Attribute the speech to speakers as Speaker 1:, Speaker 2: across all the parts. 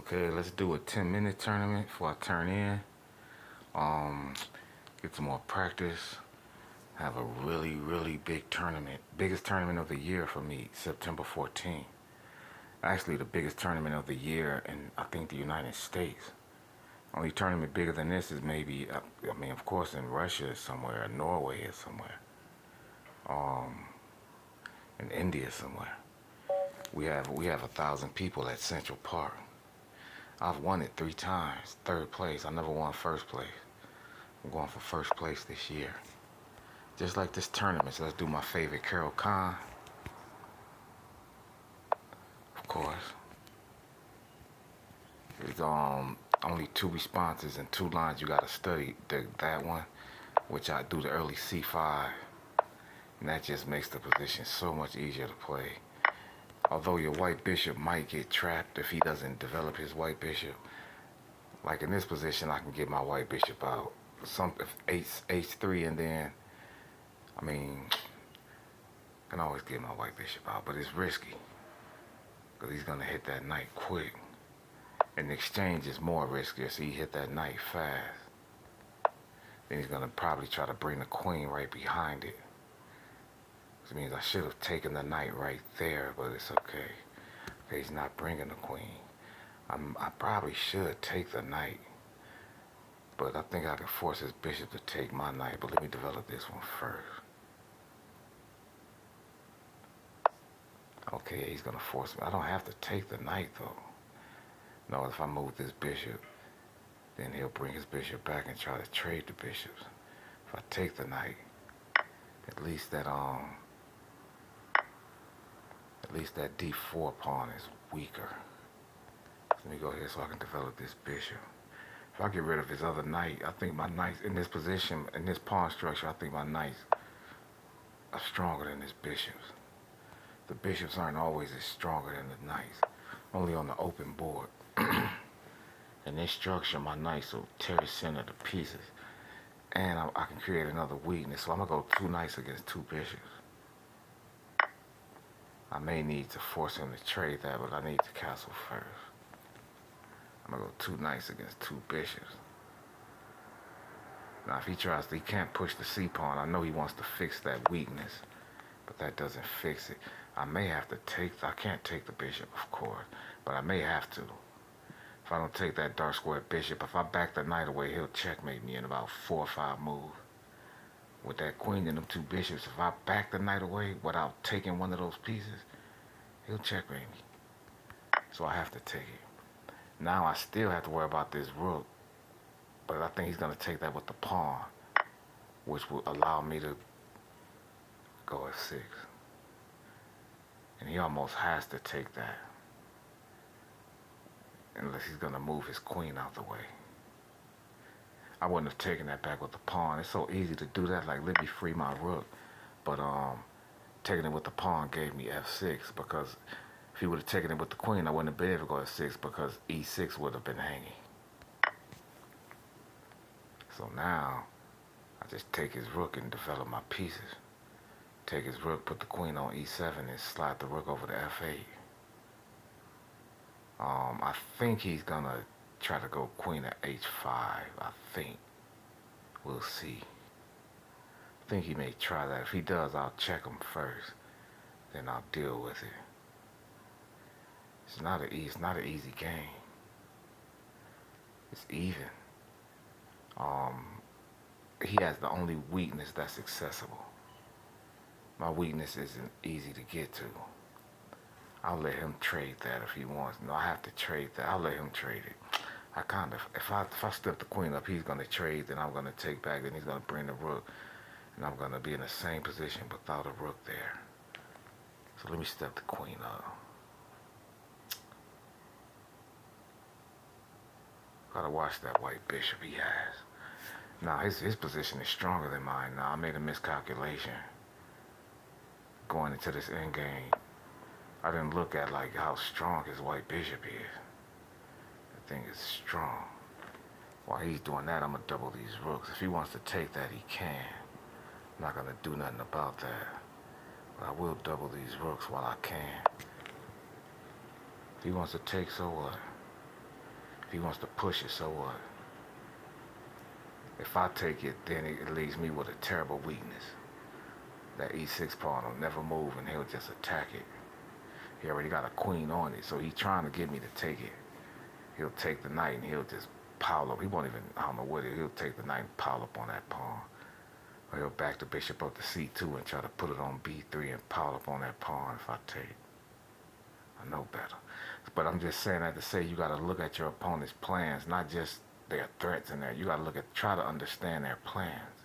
Speaker 1: Okay, let's do a 10-minute tournament before I turn in. Um, get some more practice. Have a really big tournament. Biggest tournament of the year for me, September 14th. Actually, the biggest tournament of the year in, I think, the United States. Only tournament bigger than this is maybe, of course, in Russia somewhere, or Norway is somewhere, um, in India somewhere. We have 1,000 people at Central Park. I've won it 3 times, third place. I never won first place. I'm going for first place this year. Just like this tournament, so let's do my favorite Carol Khan, of course. There's only 2 responses and 2 lines you gotta study. That one, which I do the early C5, and that just makes the position so much easier to play. Although your white bishop might get trapped if he doesn't develop his white bishop. Like in this position, I can get my white bishop out. If H3 and then, I can always get my white bishop out, but it's risky because he's gonna hit that knight quick. And the exchange is more riskier, so he hit that knight fast. Then he's gonna probably try to bring the queen right behind it. Which means I should have taken the knight right there, but it's okay. Okay, he's not bringing the queen. I probably should take the knight, but I think I can force his bishop to take my knight. But let me develop this one first. Okay, he's gonna force me. I don't have to take the knight though. No, if I move this bishop, then he'll bring his bishop back and try to trade the bishops. If I take the knight, at least that D4 pawn is weaker. Let me go here so I can develop this bishop. If I get rid of his other knight, I think my knight's in this position, in this pawn structure, I think my knights are stronger than his bishops. The bishops aren't always as stronger than the knights, only on the open board. In this structure, my knights will tear the center to pieces, and I can create another weakness. So I'm gonna go 2 knights against 2 bishops. I may need to force him to trade that, but I need to castle first. I'm gonna go 2 knights against 2 bishops. Now if he tries to, he can't push the C pawn. I know he wants to fix that weakness, but that doesn't fix it. I may have to I can't take the bishop, of course, but I may have to. If I don't take that dark square bishop, if I back the knight away, he'll checkmate me in about 4 or 5 moves. With that queen and them 2 bishops, if I back the knight away without taking one of those pieces, he'll checkmate me. So I have to take it. Now I still have to worry about this rook, but I think he's gonna take that with the pawn, which will allow me to go F6. And he almost has to take that, unless he's gonna move his queen out the way. I wouldn't have taken that back with the pawn. It's so easy to do that, like let me free my rook. But taking it with the pawn gave me F6, because if he would have taken it with the queen, I wouldn't have been able to go F6 because E6 would have been hanging. So now I just take his rook and develop my pieces. Take his rook, put the queen on E7 and slide the rook over to F8. I think he's gonna try to go queen at H5, I think. We'll see. I think he may try that. If he does, I'll check him first. Then I'll deal with it. It's not an easy game. It's even. He has the only weakness that's accessible. My weakness isn't easy to get to. I'll let him trade that if he wants. No, I have to trade that. I'll let him trade it. If I step the queen up, he's gonna trade, then I'm gonna take back, then he's gonna bring the rook, and I'm gonna be in the same position without a rook there. So let me step the queen up. Gotta watch that white bishop he has. Now his position is stronger than mine. Now I made a miscalculation going into this endgame. I didn't look at like how strong his white bishop is. I think it's strong. While he's doing that, I'm gonna double these rooks. If he wants to take that, he can. I'm not gonna do nothing about that. But I will double these rooks while I can. If he wants to take, so what? he wants to push it, so what? If I take it, then it leaves me with a terrible weakness. That e6 pawn will never move, and he'll just attack it. He already got a queen on it, so he's trying to get me to take it. He'll take the knight, and he'll just pile up. He won't even, I don't know what it is. He'll take the knight and pile up on that pawn. Or he'll back the bishop up to c2 and try to put it on b3 and pile up on that pawn if I take. I know better. But I'm just saying that to say you got to look at your opponent's plans, not just their threats in there. You got to try to understand their plans.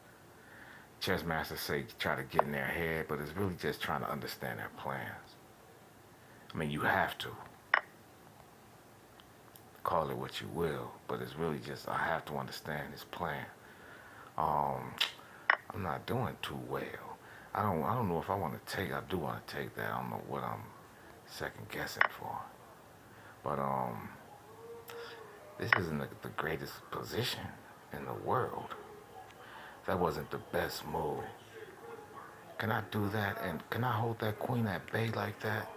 Speaker 1: Chess masters say try to get in their head, but it's really just trying to understand their plans. I mean, you have to. Call it what you will, but it's really just I have to understand his plan. I'm not doing too well. I don't know if I want to take. I do want to take that. I don't know what I'm second guessing for. But this isn't the greatest position in the world. That wasn't the best move. Can I do that? And can I hold that queen at bay like that?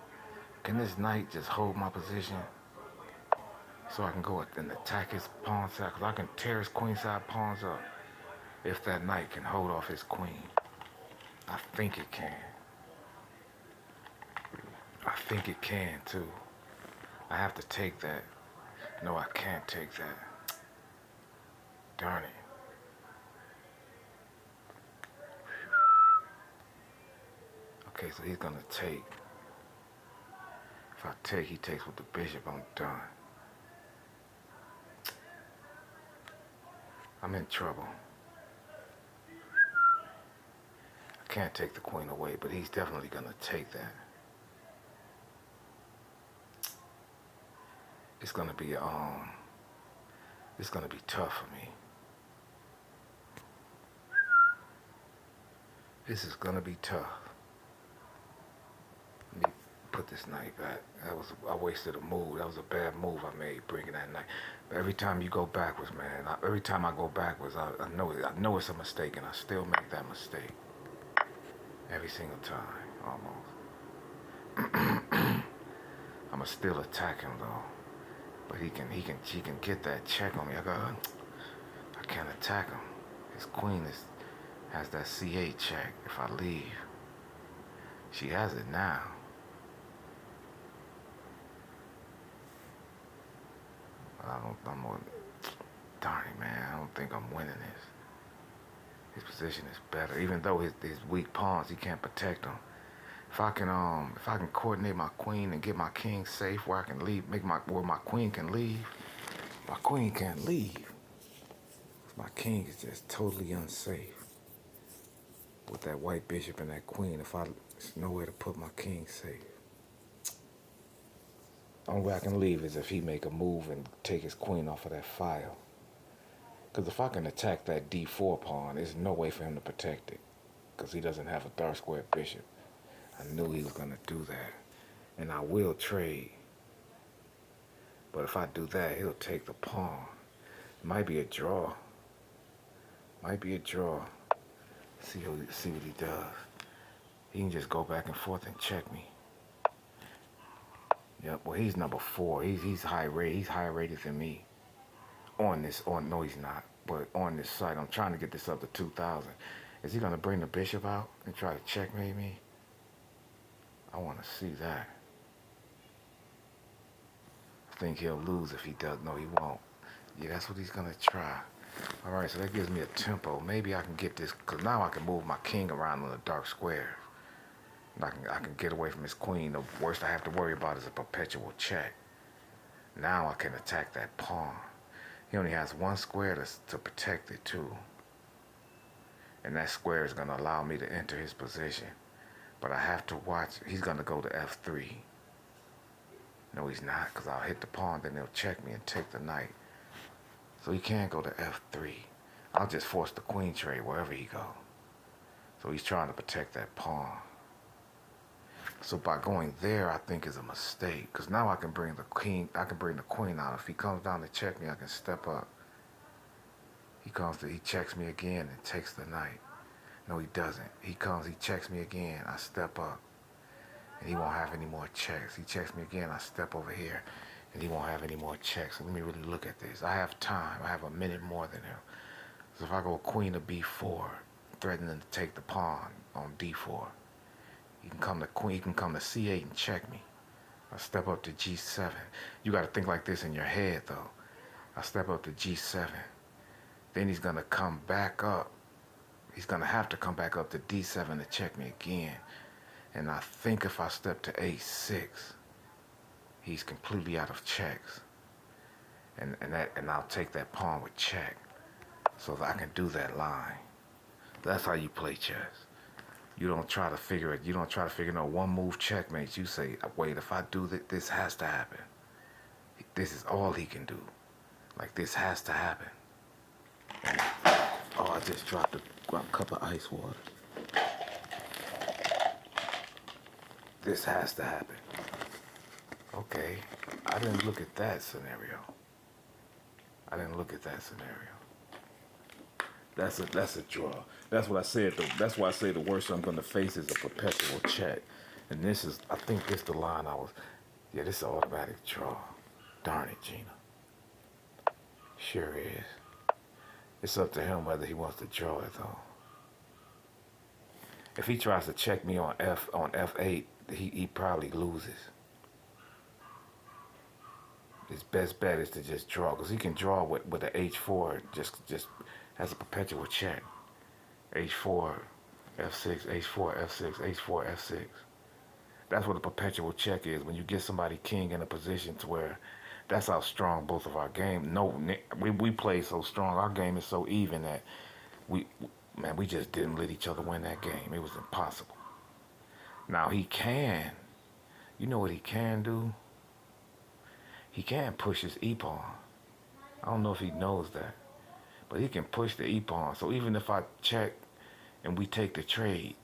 Speaker 1: Can this knight just hold my position? So I can go and attack his pawn side, because I can tear his queenside pawns up if that knight can hold off his queen. I think it can. I think it can too. I have to take that. No, I can't take that. Darn it. Okay, so he's gonna take. If I take, he takes with the bishop, I'm done. I'm in trouble. I can't take the queen away, but he's definitely gonna take that. It's gonna be tough for me. This is gonna be tough. Let me put this knight back. I wasted a move. That was a bad move I made, bringing that knight. But every time you go backwards, man, every time I go backwards, I know it's a mistake, and I still make that mistake. Every single time, almost. I'ma still attack him though, but he can get that check on me. I can't attack him. His queen has that c8 check. If I leave, she has it now. Darn it, man. I don't think I'm winning this. His position is better, even though his weak pawns, he can't protect them. If I can coordinate my queen and get my king safe where I can leave, where my queen can leave. My queen can't leave. My king is just totally unsafe. With that white bishop and that queen, there's nowhere to put my king safe. The only way I can leave is if he make a move and take his queen off of that file. Because if I can attack that d4 pawn, there's no way for him to protect it. Because he doesn't have a dark square bishop. I knew he was going to do that. And I will trade. But if I do that, he'll take the pawn. It might be a draw. Might be a draw. See what he does. He can just go back and forth and check me. Yep, well, he's number 4. He's high rated. He's higher rated than me. No, he's not. But on this site, I'm trying to get this up to 2,000. Is he going to bring the bishop out and try to checkmate me? I want to see that. I think he'll lose if he does. No, he won't. Yeah, that's what he's going to try. All right, so that gives me a tempo. Maybe I can get this, because now I can move my king around on the dark square. I can get away from his queen. The worst I have to worry about is a perpetual check. Now I can attack that pawn. He only has one square to protect it too. And that square is going to allow me to enter his position. But I have to watch. He's going to go to f3. No, he's not, because I'll hit the pawn, then he'll check me and take the knight. So he can't go to f3. I'll just force the queen trade wherever he goes. So he's trying to protect that pawn. So by going there, I think is a mistake, because now I can bring the queen out. If he comes down to check me, I can step up. He checks me again and takes the knight. No, he doesn't. He checks me again, I step up. And he won't have any more checks. He checks me again, I step over here. and he won't have any more checks. So let me really look at this. I have time. I have a minute more than him. So if I go queen to b4, threatening to take the pawn on d4, he can come to queen. He can come to c8 and check me. I step up to g7. You got to think like this in your head, though. I step up to g7. Then he's gonna come back up. He's gonna have to come back up to d7 to check me again. And I think if I step to a6, he's completely out of checks. And I'll take that pawn with check, so that I can do that line. That's how you play chess. You don't try to figure it. You don't try to figure no one move checkmates. You say, wait, if I do that, this has to happen. This is all he can do. Like, this has to happen. And, oh, I just dropped a cup of ice water. This has to happen. Okay, I didn't look at that scenario. I didn't look at that scenario. That's a draw. That's what I said. That's why I say the worst I'm going to face is a perpetual check. And this is, I think this is the line I was, yeah, this is an automatic draw. Darn it, Gina. Sure is. It's up to him whether he wants to draw it, though. If he tries to check me on f8, he probably loses. His best bet is to just draw, because he can draw with the h4 just as a perpetual check. h4, f6, h4, f6, h4, f6. That's what a perpetual check is. When you get somebody king in a position to where, that's how strong both of our game. No, we play so strong. Our game is so even that we just didn't let each other win that game. It was impossible. Now he can. You know what he can do? He can push his e-pawn. I don't know if he knows that, but he can push the e-pawn. So even if I check and we take the trade,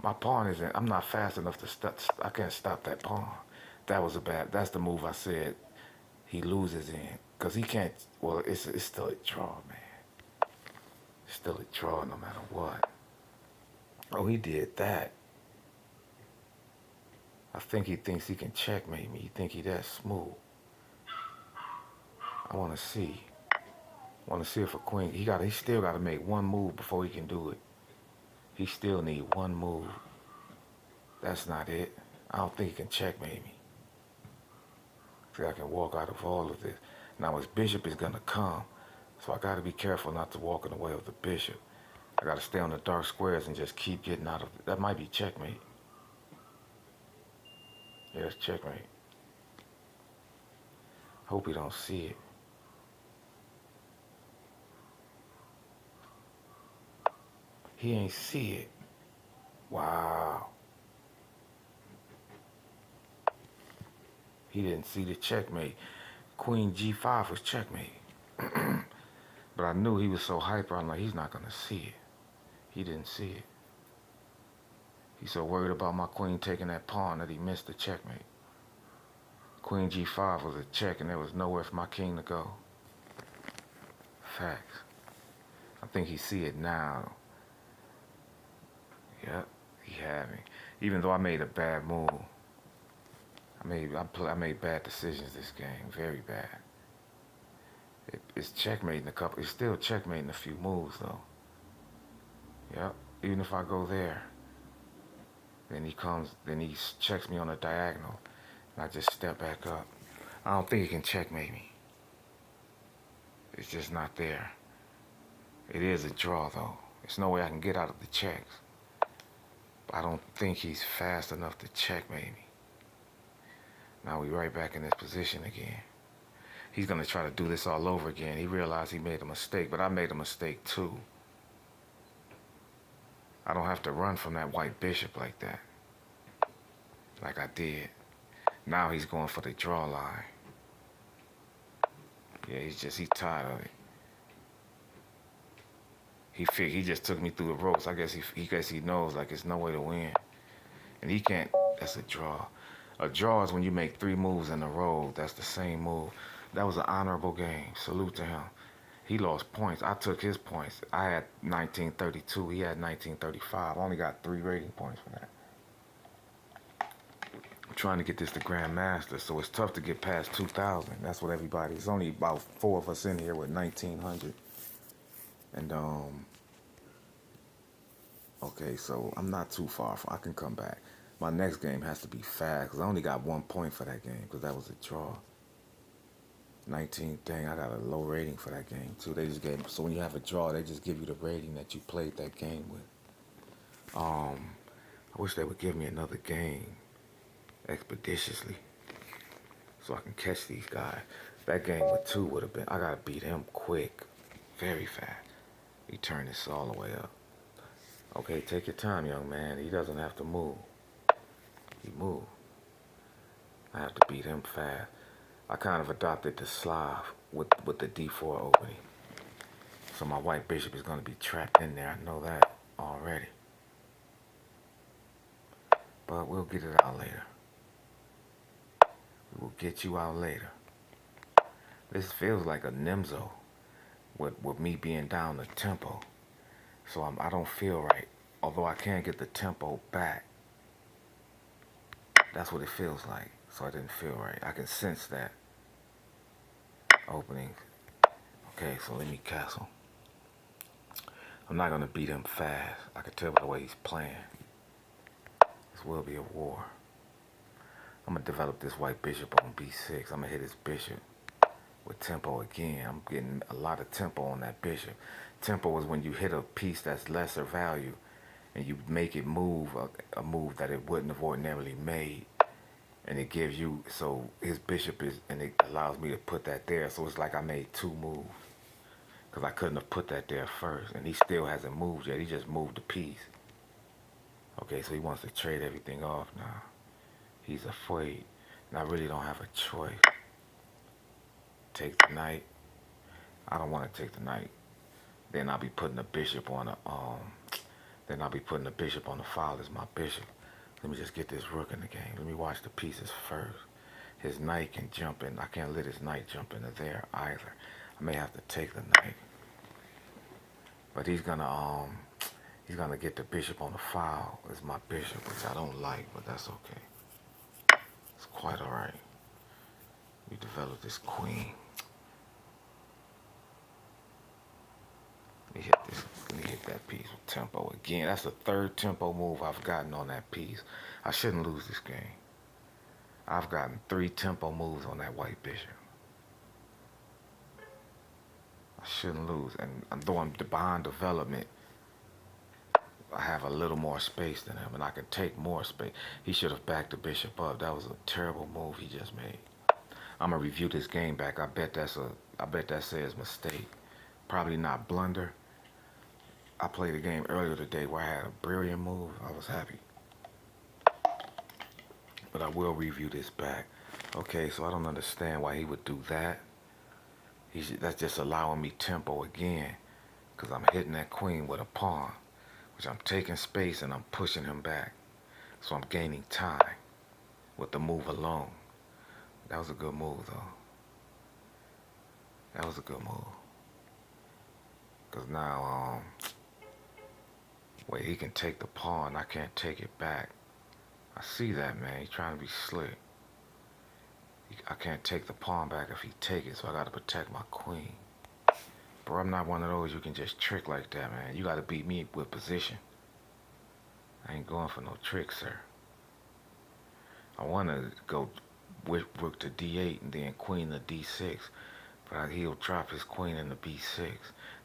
Speaker 1: my pawn isn't, I'm not fast enough to stop. I can't stop that pawn. That's the move I said he loses in. Because he can't, well, it's still a draw, man. It's still a draw no matter what. Oh, he did that. I think he thinks he can checkmate me. He think he that smooth. I want to see. If a queen, he still got to make one move before he can do it. He still need one move. That's not it. I don't think he can checkmate me. I think I can walk out of all of this. Now his bishop is going to come, so I got to be careful not to walk in the way of the bishop. I got to stay on the dark squares and just keep getting out of it. That might be checkmate. Yeah, it's checkmate. Hope he don't see it. He ain't see it. Wow. He didn't see the checkmate. Queen G5 was checkmate. But I knew he was so hyper, I'm like, he's not going to see it. He didn't see it. He's so worried about my queen taking that pawn that he missed the checkmate. Queen G5 was a check, and there was nowhere for my king to go. Facts. I think he see it now. Yep, he had me. Even though I made a bad move. I made bad decisions this game, very bad. It's checkmate in a couple. It's still checkmate in a few moves though. Yep. Even if I go there, then he checks me on a diagonal, and I just step back up. I don't think he can checkmate me. It's just not there. It is a draw though. There's no way I can get out of the checks. But I don't think he's fast enough to checkmate me. Now we right back in this position again. He's going to try to do this all over again. He realized he made a mistake, but I made a mistake too. I don't have to run from that white bishop like that. Like I did. Now he's going for the draw line. Yeah, he's tired of it. He just took me through the ropes. I guess he knows like it's no way to win. And he can't, that's a draw. A draw is when you make 3 moves in a row. That's the same move. That was an honorable game. Salute to him. He lost points. I took his points. I had 1932. He had 1935. I only got 3 rating points for that. I'm trying to get this to Grandmaster, so it's tough to get past 2,000. That's what everybody. It's only about 4 of us in here with 1,900. And okay, so I'm not too far. I can come back. My next game has to be fast because I only got 1 point for that game because that was a draw. 19 thing. I got a low rating for that game too. They just gave. So when you have a draw, they just give you the rating that you played that game with. I wish they would give me another game expeditiously so I can catch these guys. That game with 2 would have been. I gotta beat him quick, very fast. He turned this all the way up. Okay, take your time, young man. He doesn't have to move. He moved. I have to beat him fast. I kind of adopted the Slav with the D4 opening. So my white bishop is going to be trapped in there. I know that already. But we'll get it out later. We will get you out later. This feels like a Nimzo with me being down the tempo. So I don't feel right. Although I can get the tempo back. That's what it feels like. So I didn't feel right. I can sense that opening. Okay, so let me castle. I'm not going to beat him fast. I can tell by the way he's playing. This will be a war. I'm going to develop this white bishop on b6. I'm going to hit his bishop with tempo again. I'm getting a lot of tempo on that bishop. Tempo is when you hit a piece that's lesser value and you make it move a move that it wouldn't have ordinarily made. And it gives you, so his bishop is, and it allows me to put that there. So it's like I made 2 moves. Because I couldn't have put that there first. And he still hasn't moved yet. He just moved the piece. Okay, so he wants to trade everything off now. He's afraid. And I really don't have a choice. Take the knight. I don't want to take the knight. Then I'll be putting the bishop on the file as my bishop. Let me just get this rook in the game. Let me watch the pieces first. His knight can jump in. I can't let his knight jump into there either. I may have to take the knight. But he's gonna get the bishop on the file as my bishop, which I don't like, but that's okay. It's quite alright. We developed this queen. Let me hit that piece with tempo again. That's the 3rd tempo move I've gotten on that piece. I shouldn't lose this game. I've gotten 3 tempo moves on that white bishop. I shouldn't lose. And though I'm behind development, I have a little more space than him, and I can take more space. He should have backed the bishop up. That was a terrible move he just made. I'm gonna review this game back. I bet that says mistake. Probably not blunder. I played a game earlier today where I had a brilliant move. I was happy. But I will review this back. Okay, so I don't understand why he would do that. That's just allowing me tempo again. Because I'm hitting that queen with a pawn. Which I'm taking space and I'm pushing him back. So I'm gaining time with the move alone. That was a good move though. That was a good move. Because now, wait, he can take the pawn. I can't take it back. I see that, man. He's trying to be slick. I can't take the pawn back if he take it, so I got to protect my queen. Bro, I'm not one of those you can just trick like that, man. You got to beat me with position. I ain't going for no trick, sir. I want to go with rook to d8 and then queen to d6. But he'll drop his queen into b6.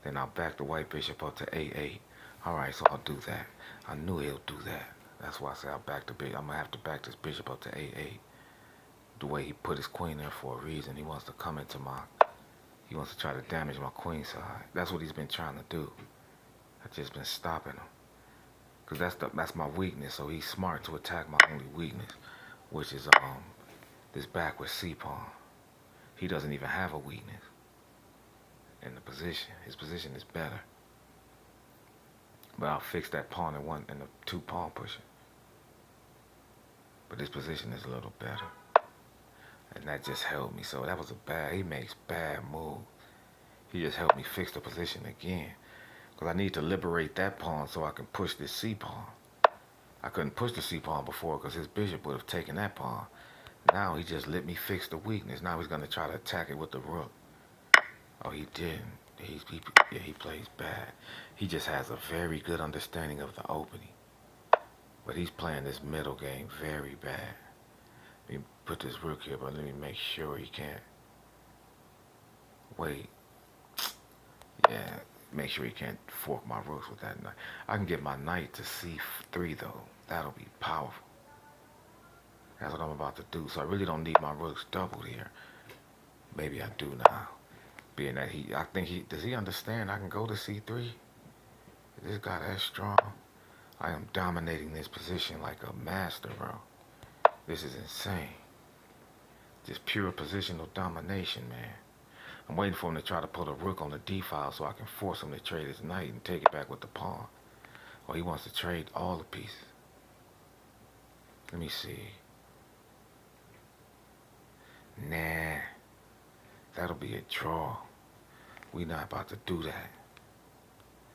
Speaker 1: Then I'll back the white bishop up to a8. Alright, so I'll do that. I knew he'll do that. That's why I say I'll back the bishop. I'm going to have to back this bishop up to a8. The way he put his queen there for a reason. He wants to come into he wants to try to damage my queen side. That's what he's been trying to do. I've just been stopping him. Because that's my weakness. So he's smart to attack my only weakness. Which is this backward c-pawn. He doesn't even have a weakness in the position. His position is better. But I'll fix that pawn in the 2 pawn pushing. But this position is a little better. And that just helped me. So that was he makes bad moves. He just helped me fix the position again. Because I need to liberate that pawn so I can push this c-pawn. I couldn't push the C pawn before because his bishop would have taken that pawn. Now he just let me fix the weakness. Now he's going to try to attack it with the rook. Oh, he didn't. Yeah, he plays bad. He just has a very good understanding of the opening. But he's playing this middle game very bad. Let me put this rook here, but let me make sure he can't. Wait. Yeah, make sure he can't fork my rooks with that knight. I can get my knight to c3 though. That'll be powerful. That's what I'm about to do. So I really don't need my rooks doubled here. Maybe I do now. Being that does he understand I can go to c3? Is this guy that strong? I am dominating this position like a master, bro. This is insane. Just pure positional domination, man. I'm waiting for him to try to put a rook on the d file so I can force him to trade his knight and take it back with the pawn. Or he wants to trade all the pieces. Let me see. Nah. That'll be a draw. We not about to do that.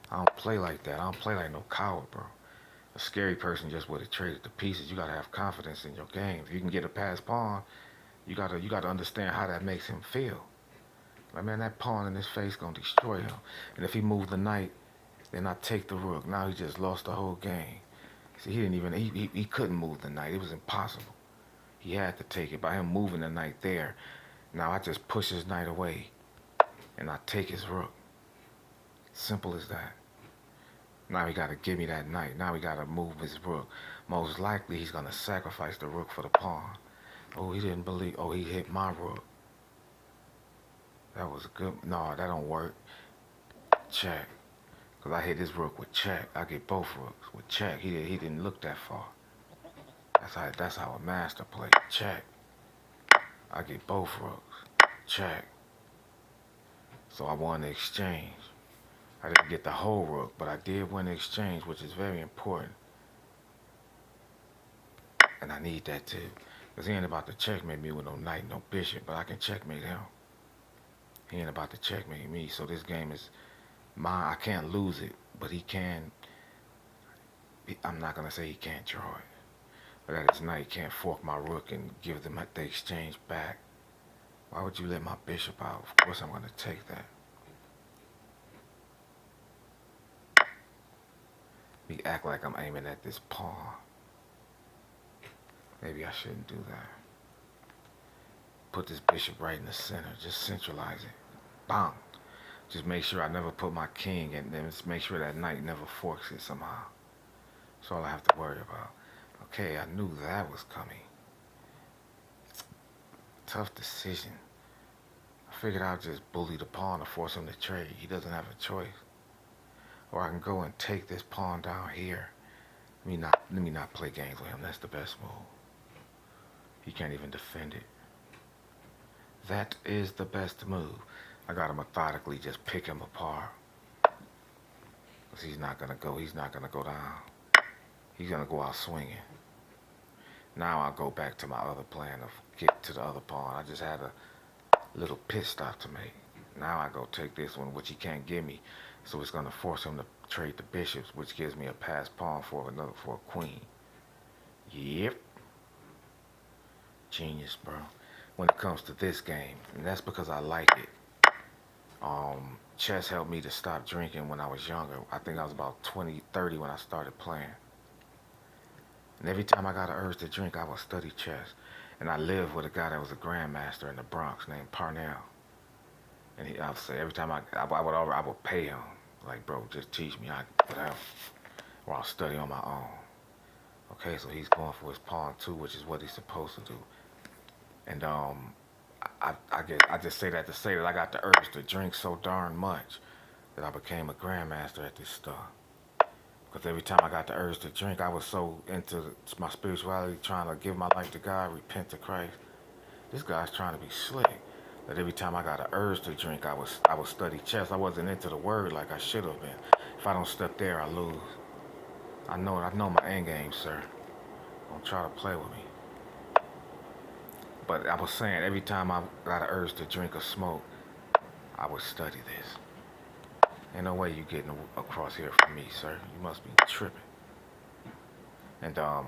Speaker 1: I don't play like that. I don't play like no coward, bro. A scary person just would have traded the pieces. You gotta have confidence in your game. If you can get a pass pawn, you gotta understand how that makes him feel. Like, man, that pawn in his face gonna destroy him. And if he moved the knight, then I take the rook. Now he just lost the whole game. See, he couldn't move the knight. It was impossible. He had to take it. By him moving the knight there, now I just push his knight away and I take his rook. Simple as that. Now he gotta give me that knight. Now he gotta move his rook. Most likely he's gonna sacrifice the rook for the pawn. Oh, he didn't believe. Oh, he hit my rook. That was good. No, that don't work. Check. Because I hit his rook with check. I get both rooks with check. He didn't look that far. That's how a master plays. Check. I get both rooks. Check. So I won the exchange. I didn't get the whole rook, but I did win the exchange, which is very important. And I need that too. Because he ain't about to checkmate me with no knight, no bishop, but I can checkmate him. He ain't about to checkmate me, so this game is mine. I can't lose it, but he can. I'm not going to say he can't draw it. But that his knight can't fork my rook and give them the exchange back. Why would you let my bishop out? Of course I'm going to take that. Me act like I'm aiming at this pawn. Maybe I shouldn't do that. Put this bishop right in the center. Just centralize it. Bang. Just make sure I never put my king in there. Just make sure that knight never forks it somehow. That's all I have to worry about. Okay, I knew that was coming. Tough decision. I figured I'd just bully the pawn to force him to trade. He doesn't have a choice. Or I can go and take this pawn down here. Let me not play games with him. That's the best move. He can't even defend it. That is the best move. I gotta methodically just pick him apart. Because he's not gonna go down. He's gonna go out swinging. Now I'll go back to my other plan of get to the other pawn. I just had a little pit stop to make. Now I go take this one, which he can't give me. So it's gonna force him to trade the bishops, which gives me a pass pawn for a queen. Yep. Genius, bro. When it comes to this game, and that's because I like it. Chess helped me to stop drinking when I was younger. I think I was about 20, 30 when I started playing. And every time I got an urge to drink, I would study chess. And I lived with a guy that was a grandmaster in the Bronx named Parnell. And I would say every time I would pay him, like, bro, just teach me, whatever, or I'll study on my own. Okay, so he's going for his pawn too, which is what he's supposed to do. And I just say that to say that I got the urge to drink so darn much that I became a grandmaster at this stuff. Because every time I got the urge to drink, I was so into my spirituality, trying to give my life to God, repent to Christ. This guy's trying to be slick. That every time I got an urge to drink, I would study chess. I wasn't into the word like I should have been. If I don't step there, I lose. I know my end game, sir. Don't try to play with me. But I was saying, every time I got an urge to drink or smoke, I would study this. Ain't no way you getting across here from me, sir. You must be tripping. And I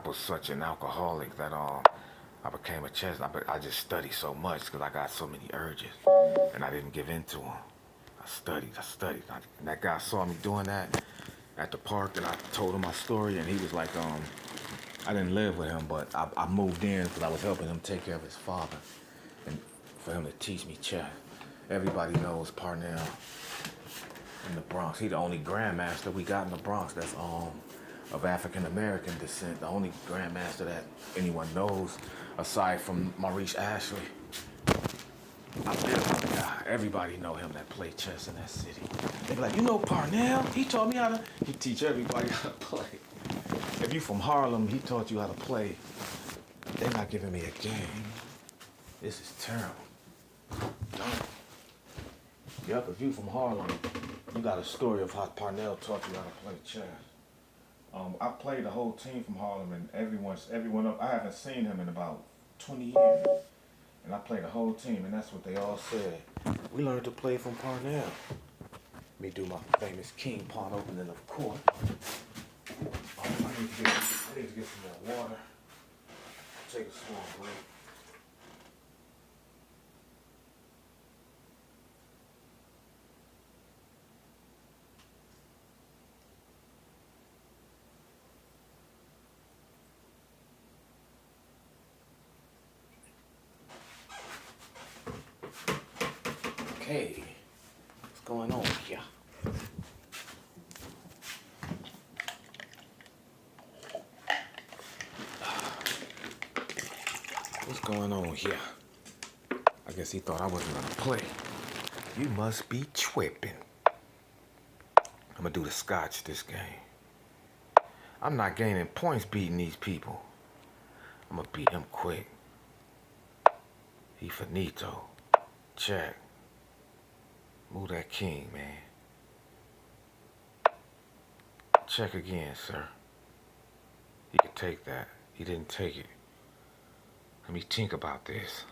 Speaker 1: was such an alcoholic that I became a chess. I just studied so much because I got so many urges, and I didn't give in to them. I studied. And that guy saw me doing that at the park, and I told him my story, and he was like, I didn't live with him, but I moved in because I was helping him take care of his father, and for him to teach me chess. Everybody knows Parnell in the Bronx. He the only grandmaster we got in the Bronx that's of African American descent. The only grandmaster that anyone knows, aside from Maurice Ashley. I live with a guy. Everybody know him that play chess in that city. They be like, you know Parnell? He taught me how to. He teach everybody how to play. If you from Harlem, he taught you how to play. They're not giving me a game. This is terrible. Don't. Yep, if you from Harlem, you got a story of how Parnell taught you how to play chess. I played the whole team from Harlem, and everyone up. I haven't seen him in about 20 years. And I played the whole team, and that's what they all said. We learned to play from Parnell. Let me do my famous king pawn opening of court. I need to get some more water. Take a small break. Okay, what's going on here? What's going on here? I guess he thought I wasn't gonna play. You must be tripping. I'm gonna do the scotch this game. I'm not gaining points beating these people. I'm gonna beat him quick. He finito. Check. Move that king, man. Check again, sir. He could take that. He didn't take it. Let me think about this.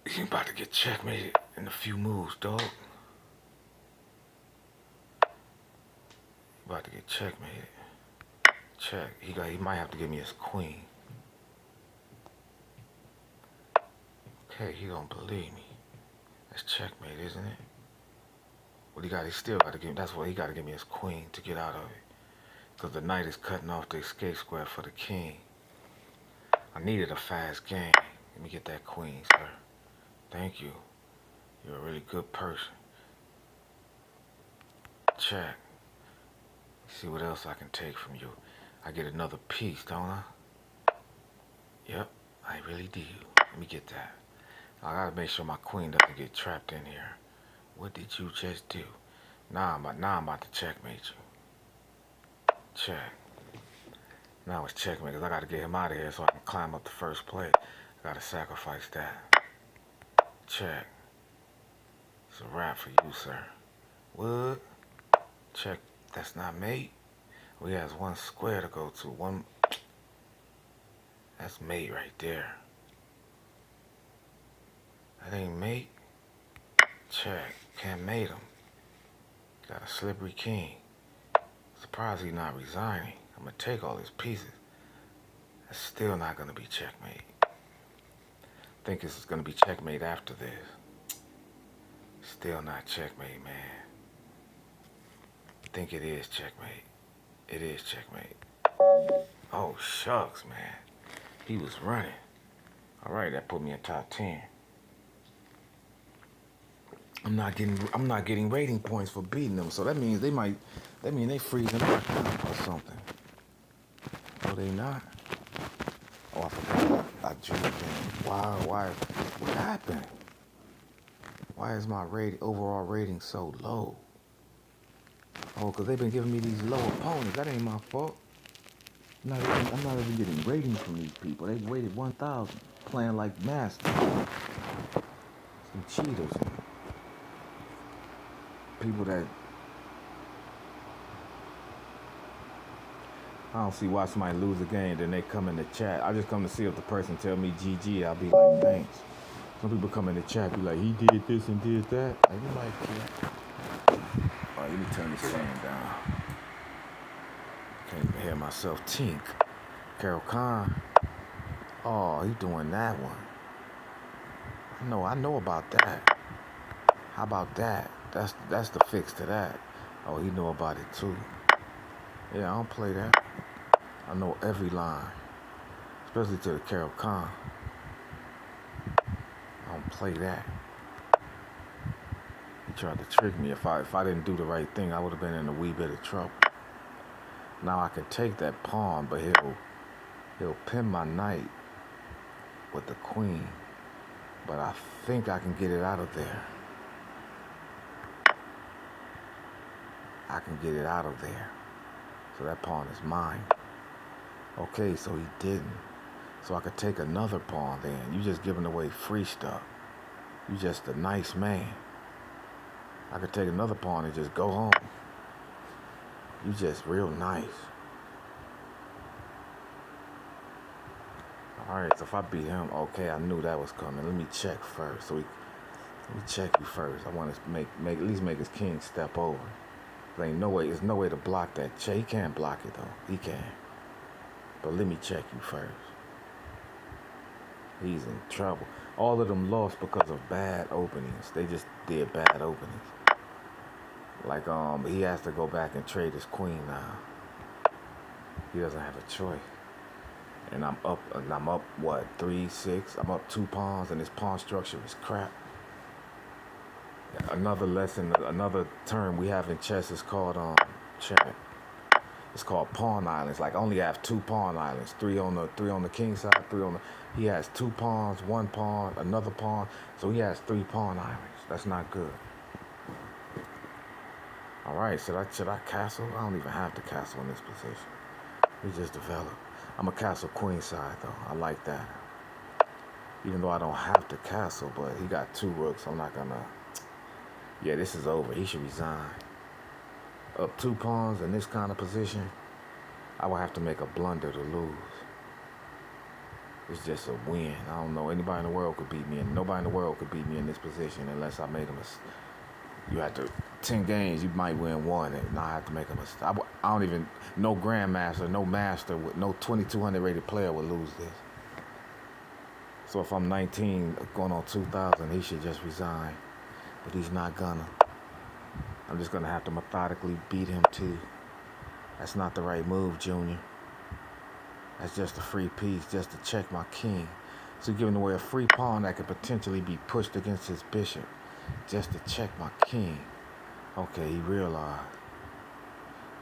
Speaker 1: He's about to get checkmated in a few moves, dog. About to get checkmated. Check. He might have to give me his queen. Okay, he don't believe me. That's checkmate, isn't it? Well, he still got to give. That's what he got to give me his queen to get out of it. Because the knight is cutting off the escape square for the king. I needed a fast game. Let me get that queen, sir. Thank you. You're a really good person. Check. See what else I can take from you. I get another piece, don't I? Yep, I really do. Let me get that. I gotta make sure my queen doesn't get trapped in here. What did you just do? Now I'm about to checkmate you. Check. Now it's checkmate because I gotta get him out of here so I can climb up the first plate. I gotta sacrifice that. Check. It's a wrap for you, sir. What? Check. That's not mate. We has one square to go to. One. That's mate right there. That ain't mate. Check. Can't mate him. Got a slippery king. Surprised he's not resigning. I'm gonna take all his pieces. That's still not gonna be checkmate. I think this is gonna be checkmate after this. Still not checkmate, man. I think it is checkmate. It is checkmate. Oh, shucks, man. He was running. All right, that put me in top 10. I'm not getting rating points for beating them, so that means they freezing up or something. No, they not. Oh, I forgot. I drew it in. Why? What happened? Why is my overall rating so low? Oh, because they've been giving me these low opponents. That ain't my fault. I'm not even getting ratings from these people. They've waited 1,000 playing like masters. Some cheaters. People that I don't see why somebody lose a game, then they come in the chat. I just come to see if the person tell me GG, I'll be like, thanks. Some people come in the chat, be like, he did this and did that. Like, you might care. All right, let me turn this fan down. Can't even hear myself tink. Carol Khan. Oh, he doing that one. I know about that. How about that? That's the fix to that. Oh, he know about it too. Yeah, I don't play that. I know every line, especially to the Carol Khan. I don't play that. He tried to trick me. If I didn't do the right thing, I would have been in a wee bit of trouble. Now I can take that pawn, but he'll pin my knight with the queen. But I think I can get it out of there. I can get it out of there. So that pawn is mine. Okay, so he didn't. So I could take another pawn then. You just giving away free stuff. You just a nice man. I could take another pawn and just go home. You just real nice. Alright, so if I beat him, okay, I knew that was coming. Let me check first. Let me check you first. I want to make at least make his king step over. There's no way to block that check. He can't block it though. He can. But let me check you first. He's in trouble. All of them lost because of bad openings. They just did bad openings. Like he has to go back and trade his queen now. He doesn't have a choice. And I'm up what, 3-6? I'm up 2 pawns and his pawn structure is crap. Another lesson, another term we have in chess is called check. It's called pawn islands. Like I only have 2 pawn islands, 3 on the king side, 3 on the. He has 2 pawns, 1 pawn, another pawn. So he has 3 pawn islands. That's not good. All right, should I castle? I don't even have to castle in this position. We just develop. I'm a castle queen side though. I like that. Even though I don't have to castle, but he got 2 rooks. I'm not gonna. Yeah, this is over. He should resign. Up 2 pawns in this kind of position, I would have to make a blunder to lose. It's just a win. I don't know. Anybody in the world could beat me, and nobody in the world could beat me in this position unless I made a mistake. You have to 10 games, you might win 1, and I have to make a mistake. I don't even. No grandmaster, no master, no 2200 rated player would lose this. So if I'm 19, going on 2000, he should just resign. But he's not gonna. I'm just gonna have to methodically beat him too. That's not the right move, Junior. That's just a free piece, just to check my king. So you're giving away a free pawn that could potentially be pushed against his bishop, just to check my king. Okay, he realized.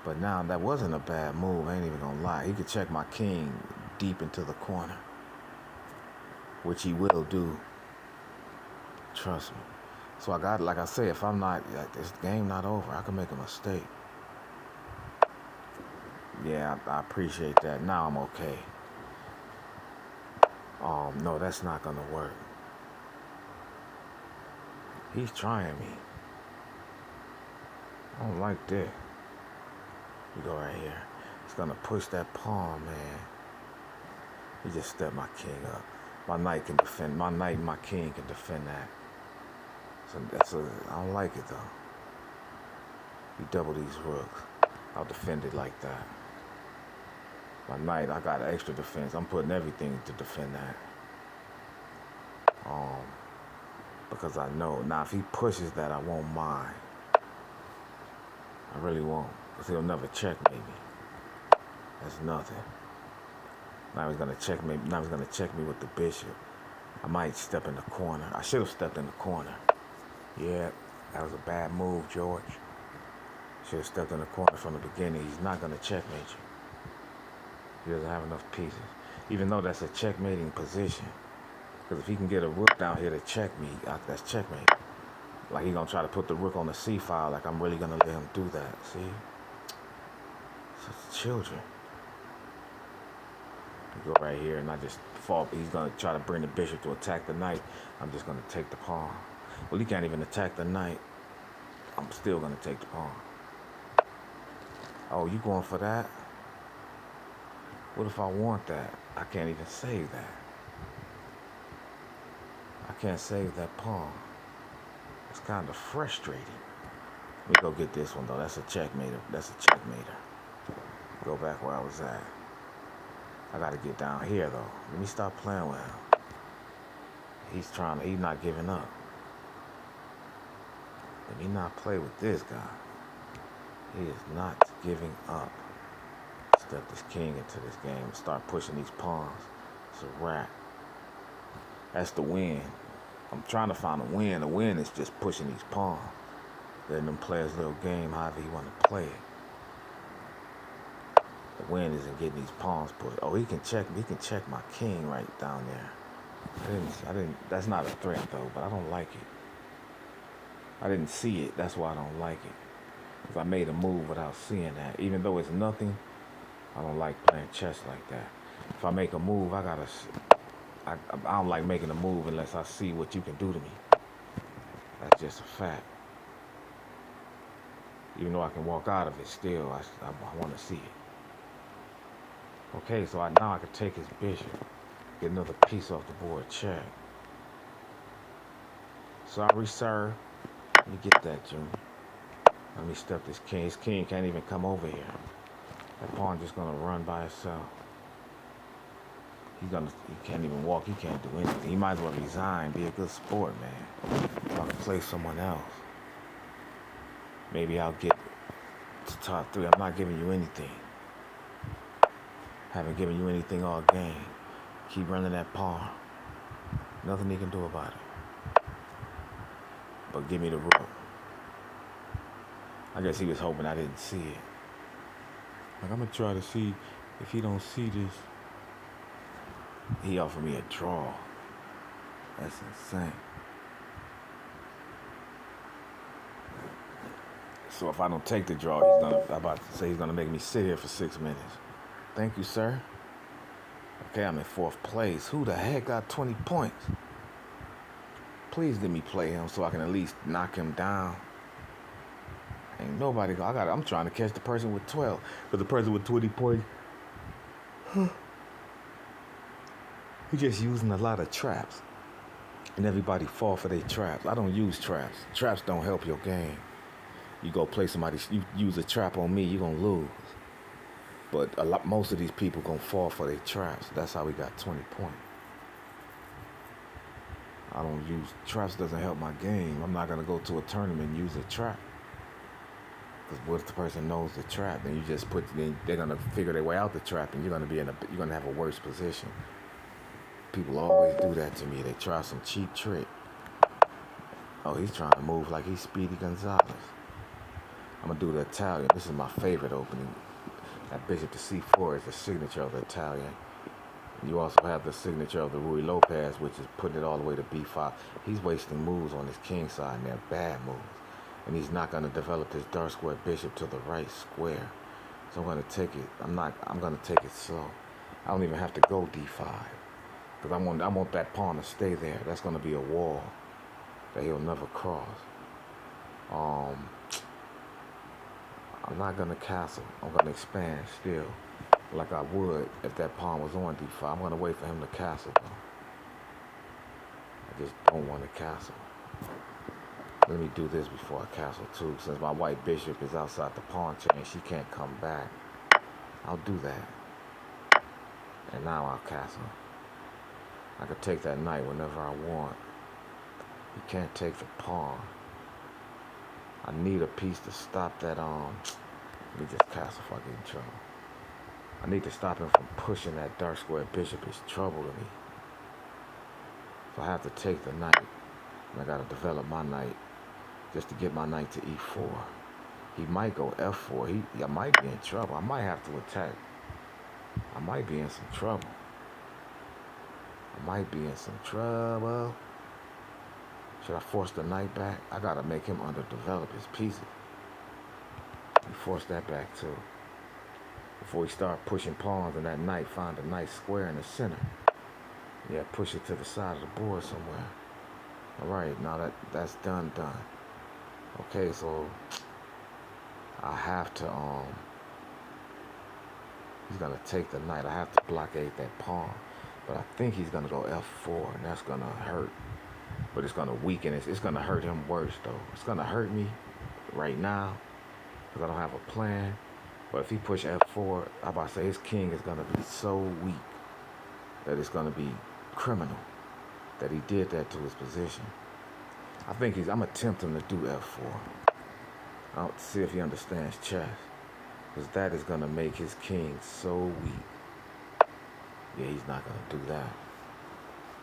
Speaker 1: But now that wasn't a bad move, I ain't even gonna lie. He could check my king deep into the corner, which he will do. Trust me. So I got, like I say, if I'm not, this game not over, I can make a mistake. Yeah, I appreciate that. Now I'm okay. No, that's not gonna work. He's trying me. I don't like this. You go right here. It's gonna push that pawn, man. He just stepped my king up. My knight can defend. My knight and my king can defend that. So I don't like it though. You double these rooks. I'll defend it like that. My knight, I got extra defense. I'm putting everything to defend that. Because I know now if he pushes that, I won't mind. I really won't, because he'll never checkmate me. That's nothing. Now he's gonna checkmate. Now he's gonna check me with the bishop. I might step in the corner. I should have stepped in the corner. Yeah, that was a bad move, George. Should have stepped in the corner from the beginning. He's not gonna checkmate you. He doesn't have enough pieces. Even though that's a checkmating position. Because if he can get a rook down here to check me, that's checkmate. Like he gonna try to put the rook on the c file. Like I'm really gonna let him do that. See? Such children. You go right here and I just fall. He's gonna try to bring the bishop to attack the knight. I'm just gonna take the pawn. Well, he can't even attack the knight. I'm still gonna take the pawn. Oh, you going for that? What if I want that? I can't even save that. I can't save that pawn. It's kind of frustrating. Let me go get this one though. That's a checkmater. That's a checkmater. Go back where I was at. I gotta get down here though. Let me stop playing with him. He's not giving up. Let me not play with this guy. He is not giving up. Step this king into this game and start pushing these pawns. It's a wrap. That's the win. I'm trying to find a win. The win is just pushing these pawns. Letting them play his little game however he want to play it. The win isn't getting these pawns pushed. Oh, he can check my king right down there. I didn't, that's not a threat though, but I don't like it. I didn't see it, that's why I don't like it. Because I made a move without seeing that. Even though it's nothing, I don't like playing chess like that. If I make a move, I don't like making a move unless I see what you can do to me. That's just a fact. Even though I can walk out of it still, I want to see it. Okay, so now I can take his bishop. Get another piece off the board, check. Sorry, sir. Let me get that, Junior. Let me step this king. His king can't even come over here. That pawn just gonna run by itself. He can't even walk. He can't do anything. He might as well resign. Be a good sport, man. If I can play someone else, maybe I'll get to top 3. I'm not giving you anything. Haven't given you anything all game. Keep running that pawn. Nothing he can do about it. But give me the rook. I guess he was hoping I didn't see it. Like, I'm gonna try to see if he don't see this. He offered me a draw. That's insane. So if I don't take the draw, he's gonna make me sit here for 6 minutes. Thank you, sir. Okay, I'm in 4th place. Who the heck got 20 points? Please let me play him so I can at least knock him down. Ain't nobody I'm trying to catch the person with 12. But the person with 20 points, he's just using a lot of traps. And everybody fall for their traps. I don't use traps. Traps don't help your game. You go play somebody, you use a trap on me, you're gonna lose. But most of these people gonna fall for their traps. That's how we got 20 points. I don't use traps. Doesn't help my game. I'm not gonna go to a tournament and use a trap. Because what if the person knows the trap? Then they're gonna figure their way out the trap, and you're gonna have a worse position. People always do that to me. They try some cheap trick. Oh, he's trying to move like he's Speedy Gonzalez. I'm gonna do the Italian. This is my favorite opening. That bishop to c4 is the signature of the Italian. You also have the signature of the Ruy Lopez, which is putting it all the way to b5. He's wasting moves on his king side, and they're bad moves. And he's not going to develop this dark square bishop to the right square. So I'm going to take it. I'm going to take it slow. I don't even have to go d5. Because I want that pawn to stay there. That's going to be a wall that he'll never cross. I'm not going to castle. I'm going to expand still, like I would if that pawn was on d5. I'm going to wait for him to castle, though. I just don't want to castle. Let me do this before I castle, too. Since my white bishop is outside the pawn chain, she can't come back. I'll do that. And now I'll castle. I could take that knight whenever I want. You can't take the pawn. I need a piece to stop that, let me just castle if I get in trouble. I need to stop him from pushing that dark square bishop. It's trouble to me. So I have to take the knight. And I gotta develop my knight just to get my knight to e4. He might go f4. I might be in trouble. I might have to attack. I might be in some trouble. Should I force the knight back? I gotta make him underdevelop his pieces. He forced that back too. Before he start pushing pawns and that knight find a nice square in the center. Yeah, push it to the side of the board somewhere. Alright, now that's done. Okay, so I have to he's gonna take the knight. I have to blockade that pawn. But I think he's gonna go f4, and that's gonna hurt. But it's gonna weaken it. It's gonna hurt him worse though. It's gonna hurt me right now because I don't have a plan. But if he push F4, I'm about to say his king is gonna be so weak that it's gonna be criminal that he did that to his position. I'm gonna tempt him to do F4. I'll see if he understands chess. Because that is gonna make his king so weak. Yeah, he's not gonna do that.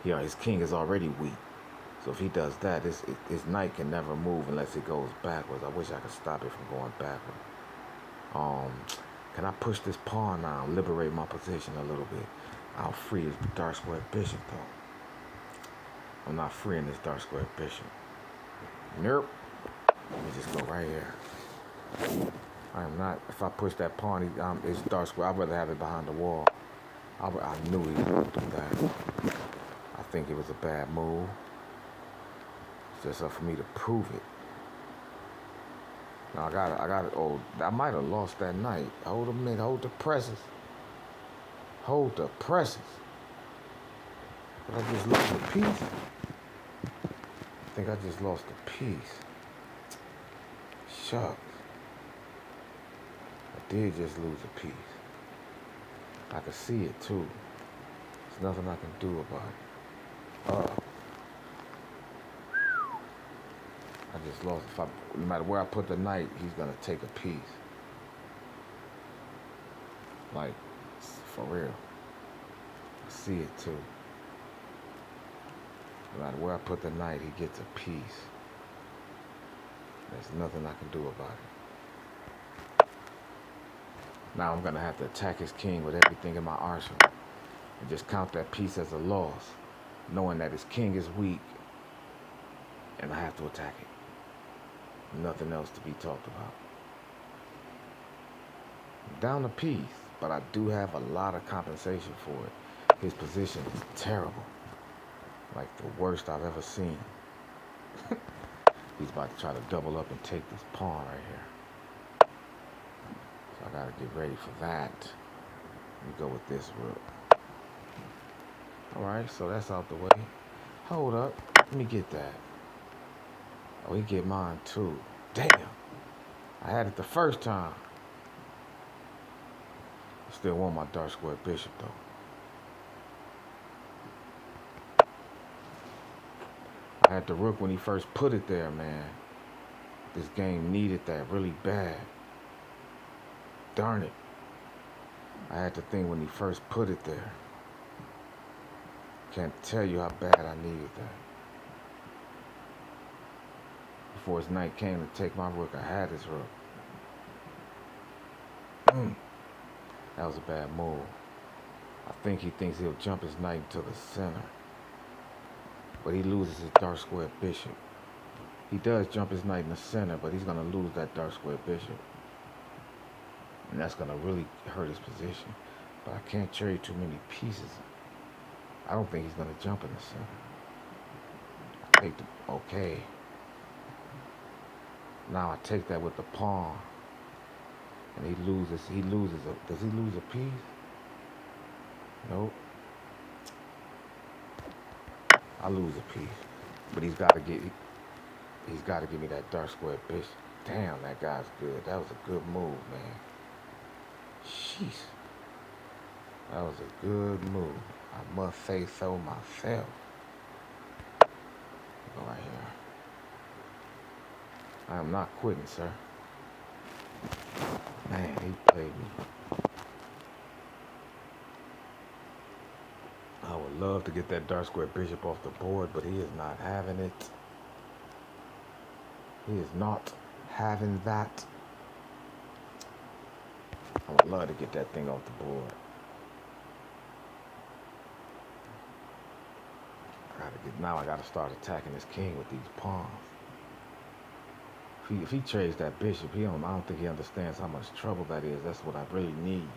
Speaker 1: Yeah, his king is already weak. So if he does that, his knight can never move unless it goes backwards. I wish I could stop it from going backwards. Can I push this pawn now, liberate my position a little bit? I'll free his dark square bishop though. I'm not freeing this dark square bishop. Nope. Let me just go right here. I am not. If I push that pawn, it's dark square. I'd rather have it behind the wall. I knew he was going to do that. I think it was a bad move. It's just up for me to prove it. Now I got it. Oh, I might have lost that knight. Hold a minute. Hold the presses. Hold the presses. Did I just lose a piece? I think I just lost a piece. Shucks. I did just lose a piece. I can see it too. There's nothing I can do about it. I just lost. No matter where I put the knight, he's gonna take a piece. Like, for real. I see it too. No matter where I put the knight, he gets a piece. There's nothing I can do about it. Now I'm gonna have to attack his king with everything in my arsenal and just count that piece as a loss, knowing that his king is weak and I have to attack it. Nothing else to be talked about. Down a piece, but I do have a lot of compensation for it. His position is terrible. Like the worst I've ever seen. He's about to try to double up and take this pawn right here. So I gotta get ready for that. Let me go with this rook. Alright, so that's out the way. Hold up. Let me get that. Oh, he get mine too. Damn. I had it the first time. I still want my dark square bishop though. I had the rook when he first put it there, man. This game needed that really bad. Darn it. I had the thing when he first put it there. Can't tell you how bad I needed that. Before his knight came to take my rook, I had his rook. That was a bad move. I think he thinks he'll jump his knight into the center. But he loses his dark square bishop. He does jump his knight in the center, but he's going to lose that dark square bishop. And that's going to really hurt his position. But I can't trade too many pieces. I don't think he's going to jump in the center. I take the... Okay. Now I take that with the pawn. And he loses a... Does he lose a piece? Nope. I lose a piece. But he's got to give me that dark square bishop. Damn, that guy's good. That was a good move, man. Sheesh. That was a good move. I must say so myself. Go right here. I am not quitting, sir. Man, he played me. I would love to get that dark square bishop off the board, but he is not having it. He is not having that. I would love to get that thing off the board. Now I gotta start attacking this king with these pawns. If he trades that bishop, I don't think he understands how much trouble that is. That's what I really need.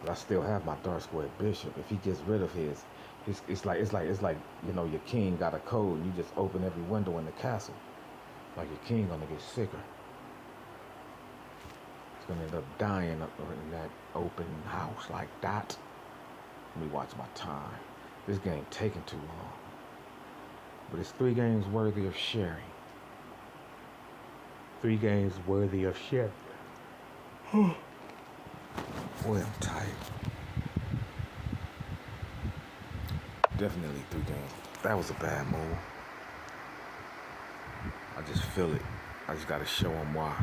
Speaker 1: But I still have my dark square bishop. If he gets rid of his, it's like you know, your king got a code and you just open every window in the castle. Like your king gonna get sicker. He's gonna end up dying in that open house like that. Let me watch my time. This game taking too long. But it's 3 games worthy of sharing. 3 games worthy of sharing. Boy, I'm tight. Definitely 3 games. That was a bad move. I just feel it. I just gotta show him why.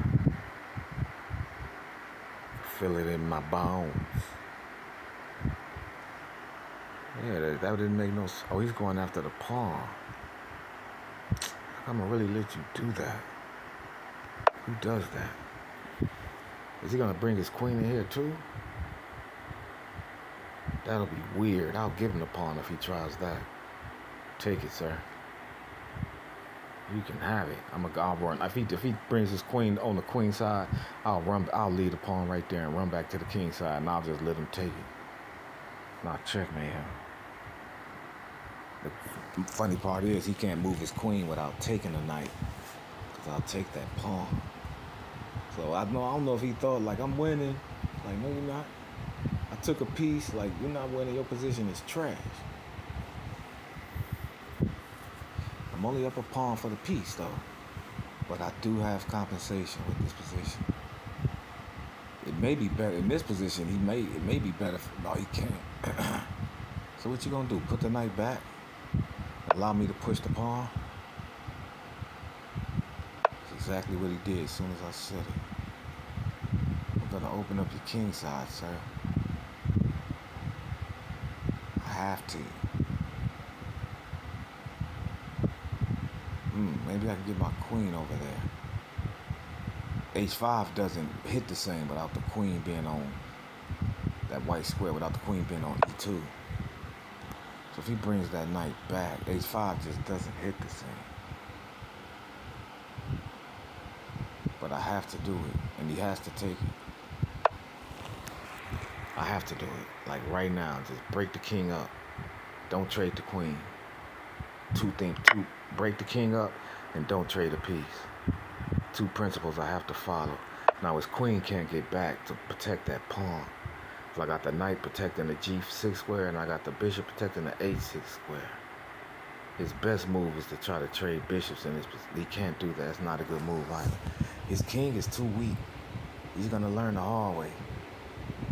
Speaker 1: Feel it in my bones. Yeah, that didn't make no sense. Oh, he's going after the pawn. I'm gonna really let you do that. Who does that? Is he gonna bring his queen in here too? That'll be weird. I'll give him the pawn if he tries that. Take it, sir. You can have it. I'll run. If he brings his queen on the queen side, I'll lead the pawn right there and run back to the king side, and I'll just let him take it. Not checkmate him. The funny part is he can't move his queen without taking the knight, because I'll take that pawn. So I don't know if he thought like I'm winning. Like, no, you're not. I took a piece. Like, you're not winning. Your position is trash. I'm only up a pawn for the piece, though. But I do have compensation with this position. It may be better in this position. It may be better. No, he can't. So what you gonna do? Put the knight back? Allow me to push the pawn? That's exactly what he did as soon as I said it. I'm gonna open up your king side, sir. I have to. Maybe I can get my queen over there. H5 doesn't hit the same without the queen being on that white square, without the queen being on E2. So if he brings that knight back, H5 just doesn't hit the same. But I have to do it, and he has to take it. I have to do it. Like right now, just break the king up. Don't trade the queen. Break the king up and don't trade a piece. 2 principles I have to follow. Now his queen can't get back to protect that pawn. So I got the knight protecting the G6 square, and I got the bishop protecting the H6 square. His best move is to try to trade bishops, and he can't do that. It's not a good move either. His king is too weak. He's gonna learn the hard way.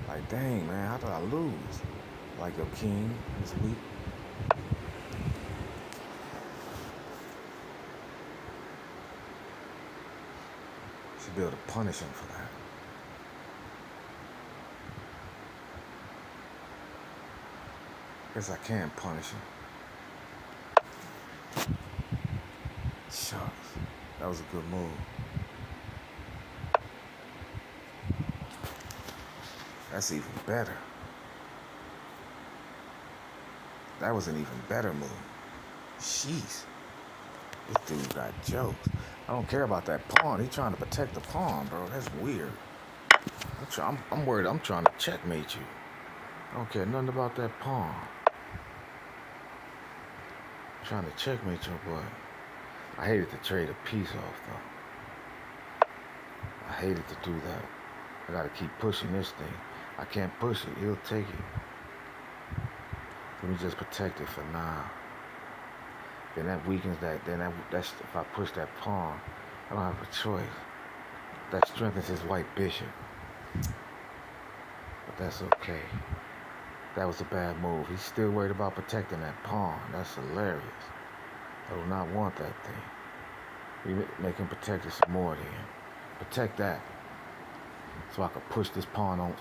Speaker 1: Like, dang, man, how did I lose? Like, your king is weak. Should be able to punish him for that. Guess I can punish him. Shucks. That was a good move. That's even better. That was an even better move. Jeez. This dude got jokes. I don't care about that pawn. He's trying to protect the pawn, bro. That's weird. I'm worried. I'm trying to checkmate you. I don't care nothing about that pawn. I'm trying to checkmate your boy. I hated to trade a piece off, though. I hated to do that. I gotta keep pushing this thing. I can't push it. He'll take it. Let me just protect it for now. Then that weakens that. That's if I push that pawn, I don't have a choice. That strengthens his white bishop. But that's okay. That was a bad move. He's still worried about protecting that pawn. That's hilarious. I do not want that thing. We make him protect it some more then. Protect that. So I can push this pawn on.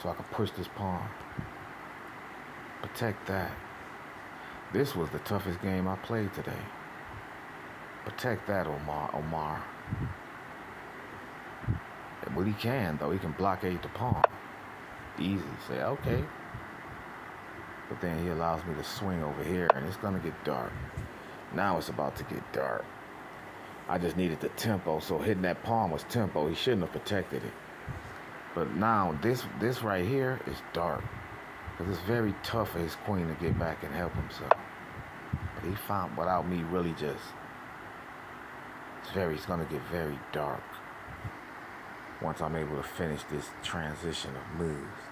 Speaker 1: Protect that. This was the toughest game I played today. Protect that, Omar. But he can, though. He can blockade the pawn. Easy. Say, okay. But then he allows me to swing over here, and it's going to get dark. Now it's about to get dark. I just needed the tempo, so hitting that pawn was tempo. He shouldn't have protected it. But now this right here is dark. Because it's very tough for his queen to get back and help himself. But he found, without me really just, it's going to get very dark once I'm able to finish this transition of moves.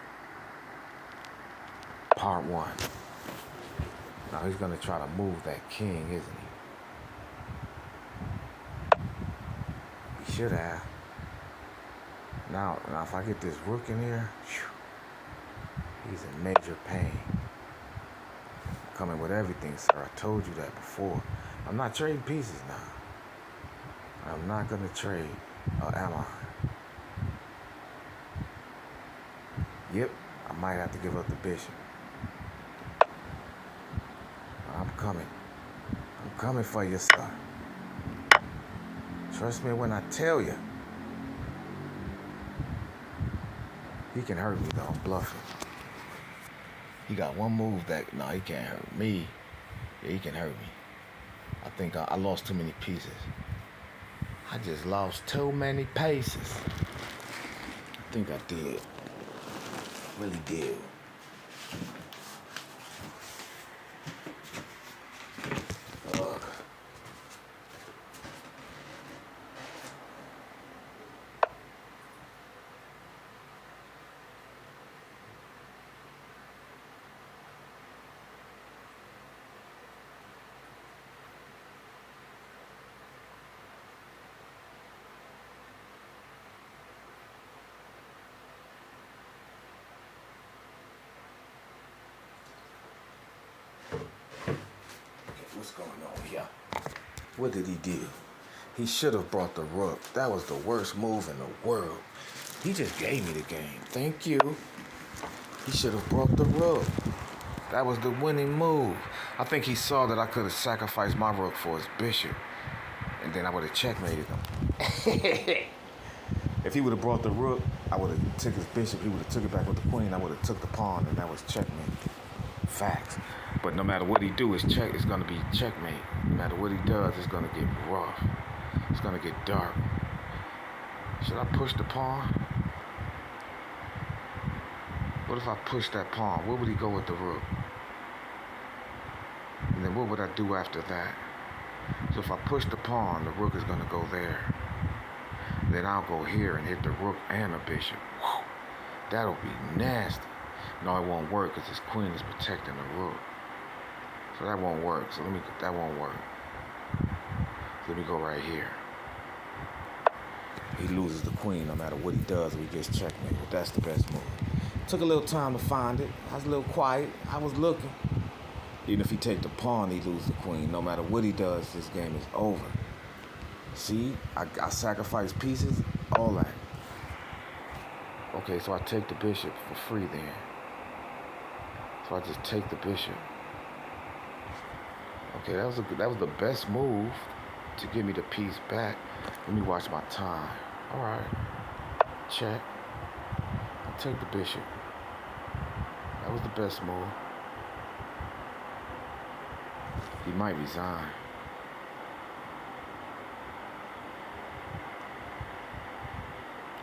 Speaker 1: Part 1. Now he's going to try to move that king, isn't he? He should have. Now if I get this rook in here, He's in major pain. Coming with everything, sir. I told you that before. I'm not trading pieces now. I'm not gonna trade. Or am I? Yep, I might have to give up the bishop. I'm coming. I'm coming for you, sir. Trust me when I tell you. He can hurt me though, I'm bluffing. He got one move that, no, he can't hurt me. Yeah, he can hurt me. I think I lost too many pieces. I just lost too many pieces. I think I did. Really did. Ugh. What's going on here? What did he do? He should have brought the rook. That was the worst move in the world. He just gave me the game. Thank you. He should have brought the rook. That was the winning move. I think he saw that I could have sacrificed my rook for his bishop. And then I would have checkmated him. If he would have brought the rook, I would have took his bishop. He would have took it back with the queen. I would have took the pawn, and that was checkmate. Facts. But no matter what he do, it's gonna be checkmate. No matter what he does, it's gonna get rough. It's gonna get dark. Should I push the pawn? What if I push that pawn? Where would he go with the rook? And then what would I do after that? So if I push the pawn, the rook is gonna go there. Then I'll go here and hit the rook and the bishop. Whew. That'll be nasty. No, it won't work because his queen is protecting the rook. So that won't work. So that won't work. So let me go right here. He loses the queen no matter what he does, or he gets checkmate. But that's the best move. Took a little time to find it. I was a little quiet. I was looking. Even if he take the pawn, he loses the queen. No matter what he does, this game is over. See, I sacrifice pieces, all that. Okay, so I take the bishop for free then. So I just take the bishop. Okay, that was the best move to give me the piece back. Let me watch my time. All right, check. I take the bishop. That was the best move. He might resign.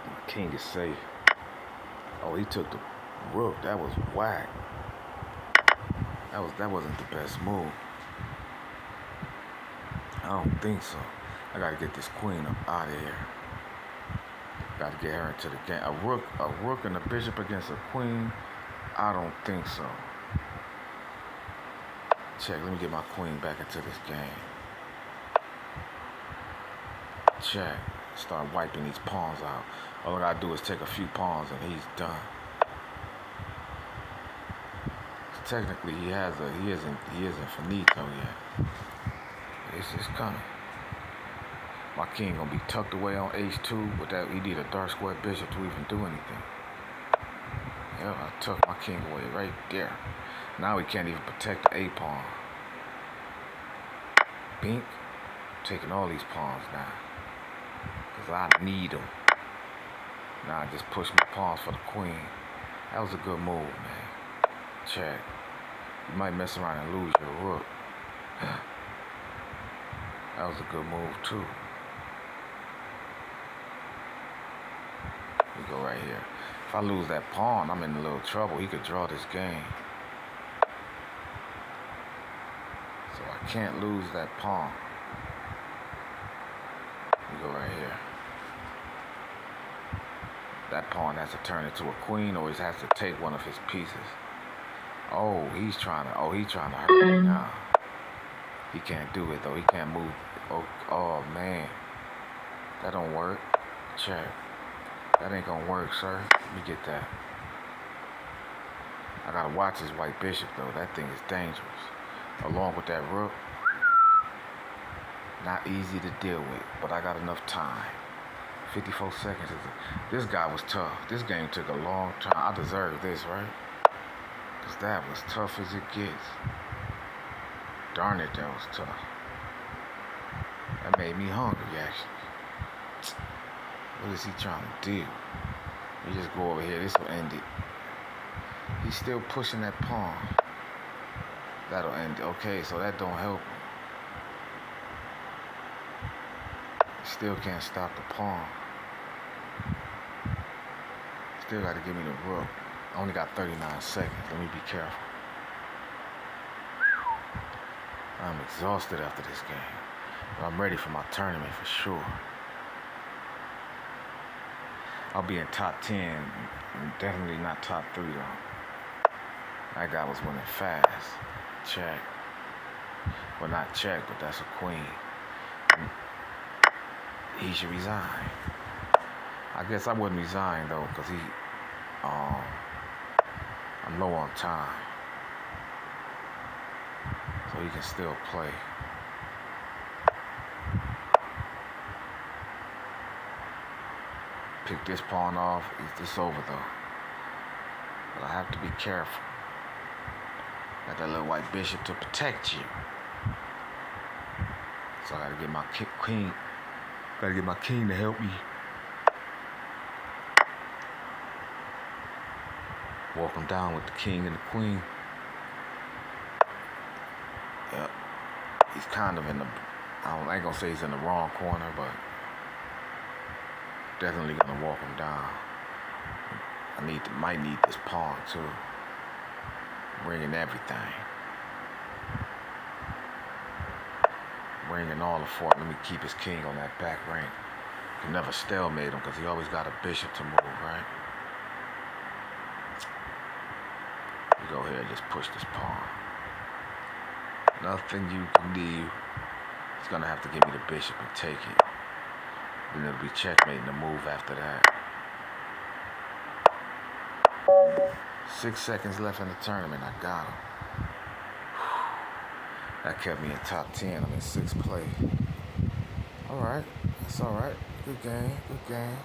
Speaker 1: My king is safe. Oh, he took the rook. That was whack. That wasn't the best move. I don't think so. I gotta get this queen up out of here. Gotta get her into the game. A rook and a bishop against a queen? I don't think so. Check, let me get my queen back into this game. Check, start wiping these pawns out. All I gotta do is take a few pawns and he's done. Technically, he isn't finito yet. It's just coming. My king gonna be tucked away on H2. With that, he need a dark square bishop to even do anything. Yeah, I tucked my king away right there. Now he can't even protect the A pawn. Bink, taking all these pawns now. Cause I need them. Now I just push my pawns for the queen. That was a good move, man. Check. You might mess around and lose your rook. That was a good move too. We go right here. If I lose that pawn, I'm in a little trouble. He could draw this game. So I can't lose that pawn. We go right here. That pawn has to turn into a queen, or he has to take one of his pieces. Oh, he's trying to hurt me now. He can't do it though. He can't move. Oh man. That don't work. Check. That ain't gonna work, sir. Let me get that. I gotta watch his white bishop though. That thing is dangerous. Along with that rook, not easy to deal with, but I got enough time. 54 seconds. This guy was tough. This game took a long time. I deserve this, right? Because that was tough as it gets. Darn it, that was tough. That made me hungry, actually. What is he trying to do? You just go over here. This will end it. He's still pushing that pawn. That'll end it. Okay, so that don't help him. Still can't stop the pawn. Still got to give me the rook. I only got 39 seconds. Let me be careful. I'm exhausted after this game. But I'm ready for my tournament for sure. I'll be in top 10. Definitely not top 3 though. That guy was winning fast. Check. Well, not check, but that's a queen. He should resign. I guess I wouldn't resign though, because I'm low on time. So he can still play. Pick this pawn off. It's over though. But I have to be careful. Got that little white bishop to protect you. So I gotta get my queen. Gotta get my king to help me. Walk him down with the king and the queen. Yep. He's kind of in the, I ain't gonna say he's in the wrong corner, but definitely gonna walk him down. Might need this pawn too. Bringing everything. Bringing all the fort. Let me keep his king on that back rank. Can never stalemate him because he always got a bishop to move, right? You go here and just push this pawn. Nothing you can do. He's gonna have to give me the bishop and take it. Then it'll be checkmating the move after that. 6 seconds left in the tournament. I got him. That kept me in top 10. I'm in 6th place. Alright. That's alright. Good game. Good game.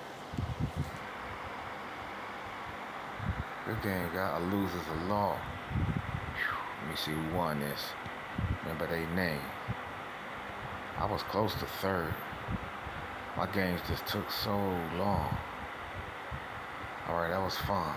Speaker 1: Good game, guy. A loser's a law. Let me see who won this. Remember their name. I was close to 3rd. My games just took so long. Alright, that was fun.